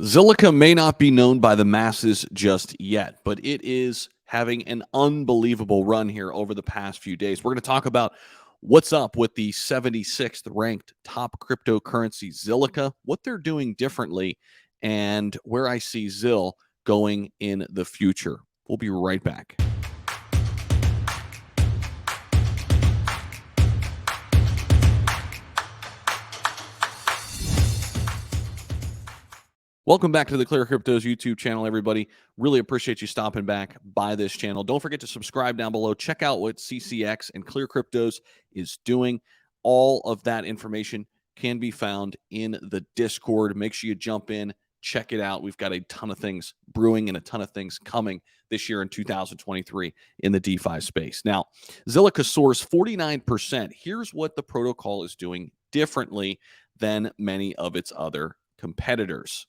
Zilliqa may not be known by the masses just yet, but it is having an unbelievable run here over the past few days. We're going to talk about what's up with the 76th ranked top cryptocurrency, Zilliqa, what they're doing differently, and where I see Zill going in the future. We'll be right back. Welcome back to the ClearCryptos YouTube channel, everybody. Really appreciate you stopping back by this channel. Don't forget to subscribe down below. Check out what CCX and ClearCryptos is doing. All of that information can be found in the Discord. Make sure you jump in, check it out. We've got a ton of things brewing and a ton of things coming this year in 2023 in the DeFi space. Now, Zilliqa soars 49%. Here's what the protocol is doing differently than many of its other competitors.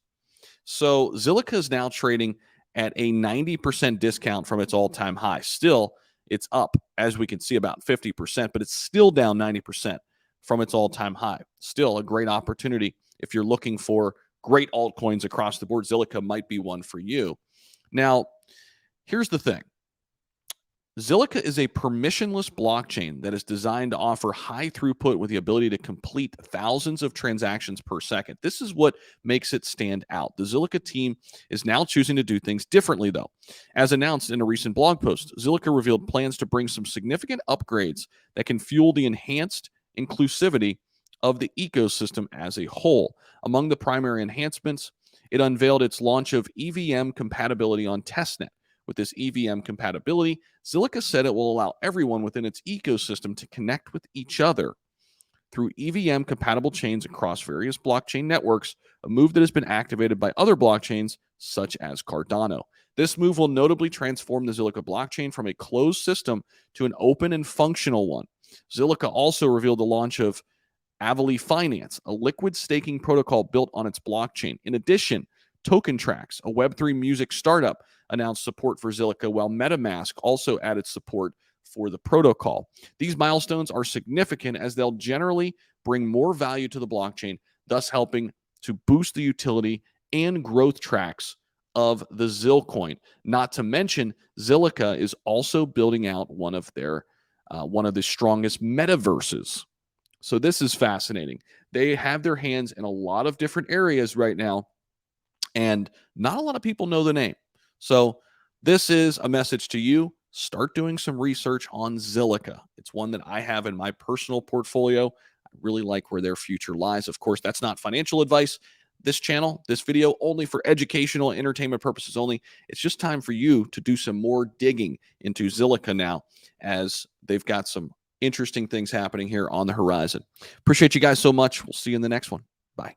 So Zilliqa is now trading at a 90% discount from its all-time high. Still, it's up, as we can see, about 50%, but it's still down 90% from its all-time high. Still a great opportunity if you're looking for great altcoins across the board. Zilliqa might be one for you. Now, here's the thing. Zilliqa is a permissionless blockchain that is designed to offer high throughput with the ability to complete thousands of transactions per second. This is what makes it stand out. The Zilliqa team is now choosing to do things differently, though. As announced in a recent blog post, Zilliqa revealed plans to bring some significant upgrades that can fuel the enhanced inclusivity of the ecosystem as a whole. Among the primary enhancements, it unveiled its launch of EVM compatibility on testnet. With this EVM compatibility, Zilliqa said it will allow everyone within its ecosystem to connect with each other through EVM compatible chains across various blockchain networks, a move that has been activated by other blockchains such as Cardano. This move will notably transform the Zilliqa blockchain from a closed system to an open and functional one. Zilliqa also revealed the launch of Avali Finance, a liquid staking protocol built on its blockchain. In addition, Token Tracks, a Web3 music startup, announced support for Zilliqa, while MetaMask also added support for the protocol. These milestones are significant as they'll generally bring more value to the blockchain, thus helping to boost the utility and growth tracks of the Zilcoin. Not to mention, Zilliqa is also building out one of the strongest metaverses. So this is fascinating. They have their hands in a lot of different areas right now, and not a lot of people know the name. So this is a message to you. Start doing some research on Zilliqa. It's one that I have in my personal portfolio. I really like where their future lies. Of course, that's not financial advice. This channel, this video, only for educational and entertainment purposes only. It's just time for you to do some more digging into Zilliqa now, as they've got some interesting things happening here on the horizon. Appreciate you guys so much. We'll see you in the next one. Bye.